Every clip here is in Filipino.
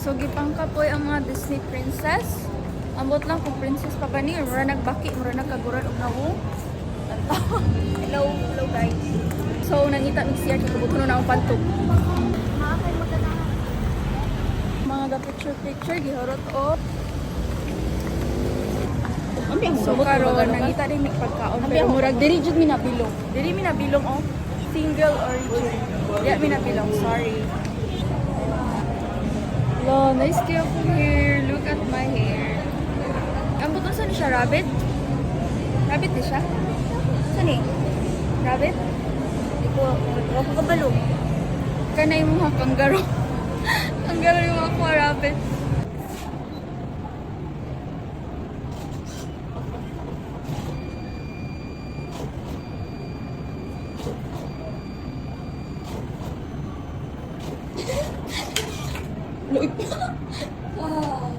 So gipangkapoy ang mga Disney princess. Ambot lang kung princess pa ba ni, mura nagbaki, mura nagkaguran og nawo. Hello guys. So nangita mig siya kay kubuto na akong pantog. Makakay maganda. Mga picture gihorot o. Ambi So karon nangita din mig pagkaon pero murag diri jud mi nabilong. Diri mi nabilong oh. Single origin. Di mi nabilong, sorry. Lo, nice kayo po hair. Look at my hair. Ang butong saan siya? Rabbit? Rabbit din siya? Saan eh? Rabbit? Hindi ko kabalo. Kanay mo mga kanggaro. Kanggaro yung mga rabbit. Look. Wow.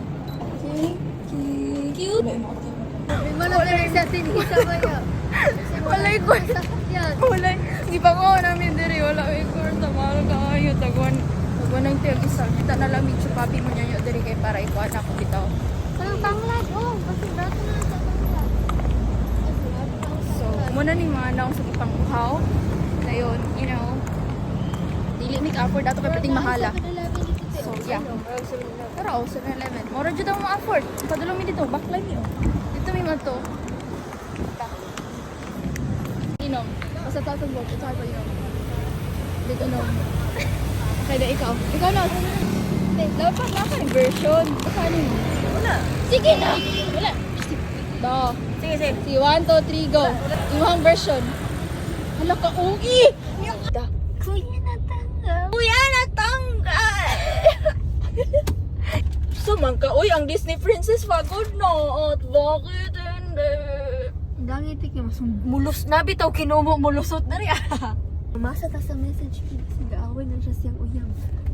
Cute. May mga na sa tinisa ba yan? Walay ko. Yan. Walay. Di pa ko namin diri. Wala ko yung kurta. Mahal ka kayo. Tagwan ng tiyag isa. Kita na lang medyo papi mo niya diri kay para ikuha na ko bitaw. Parang tanglad. Oh, kasi brato na sa tanglad. So, muna ni mga naong sa ipangkuhaw. Ngayon, you know, dili mi ka-afford ato kay pating mahala. So, yeah. Pero oh, 7-Eleven. Mura dyan ang ma-afford. Padulong mi dito. Backline mi oh. Dito mi mato. Inom. Basta tatang boat. Ito pa inom. Dito inom. Okay, na ikaw. Ikaw na. Dapat yung version. Paano yun? Wala. Sige na. Wala. Do. Sige, sige. Si 1, 2, 3, go. Imong version. Hala ka, ugi! Da. Kuya natanggal. Kuya, natanggal! Suman ka, uy, ang Disney princess pagod na. At bakit hindi? Dangit yung mas Mulos na bitaw, kinumo, mulusot na rin. Masa ta sa message kid sigaaway na siya siyang uyang.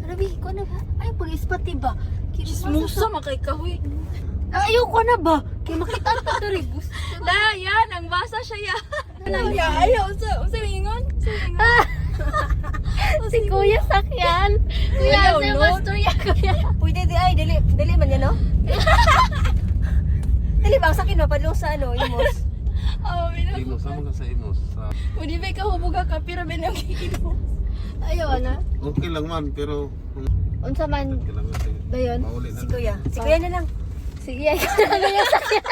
Arabi ko na ba? Ay pag-ispat ba? Chismusa, makay kahoy. Ayaw ko na ba? Kaya makita ta diri bus. La, yan, ang basa siya yan. Ayaw, sa ingon. Si Kuya sakyan. Kuya, Ayaw, sa no? masturya kuya. Pwede di ay, dili man yan, no? Dili ba, sa akin, no? Padlong sa ano, imos. Oh, Imos, sama ka sa imos. Pwede ba ikaw hubog ka, pero ba nang kikimo? Ayaw na. Okay lang man, pero kung Unsa man kailangan sa'yo, dayon? mauli na. Si Kuya. Si Kuya na lang. Sige, ay ko na Kuya sakyan.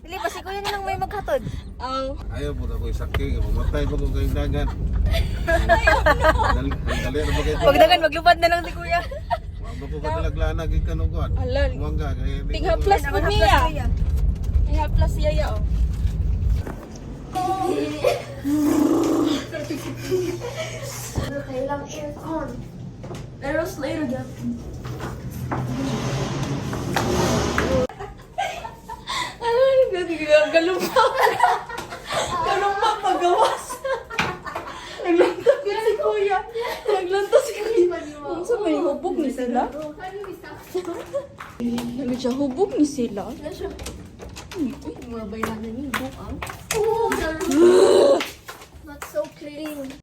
Dili ba, si Kuya na lang may maghatod. Ayaw po na ko isakay, mamatay pa ko kayong dagan. Dali na ba kayo? Pag dagan, maglupad na lang si Kuya. Wag ko kadalaglaan na kay kanuguan. Alal. Umangga, kaya hindi Tingha ko- plus Naman po haplas, niya. Kuya. Tingha plus yaya, oh. Kailang ears on. Pero later, Gap. Ano yung galumpa? Galumpa pagawas. Naglantas yun si Kuya. Naglantas si Kuya. Kung sa may hubog ni sila? Naglantas siya hubog ni sila? Mga bayanan ni bukang. Not so clean.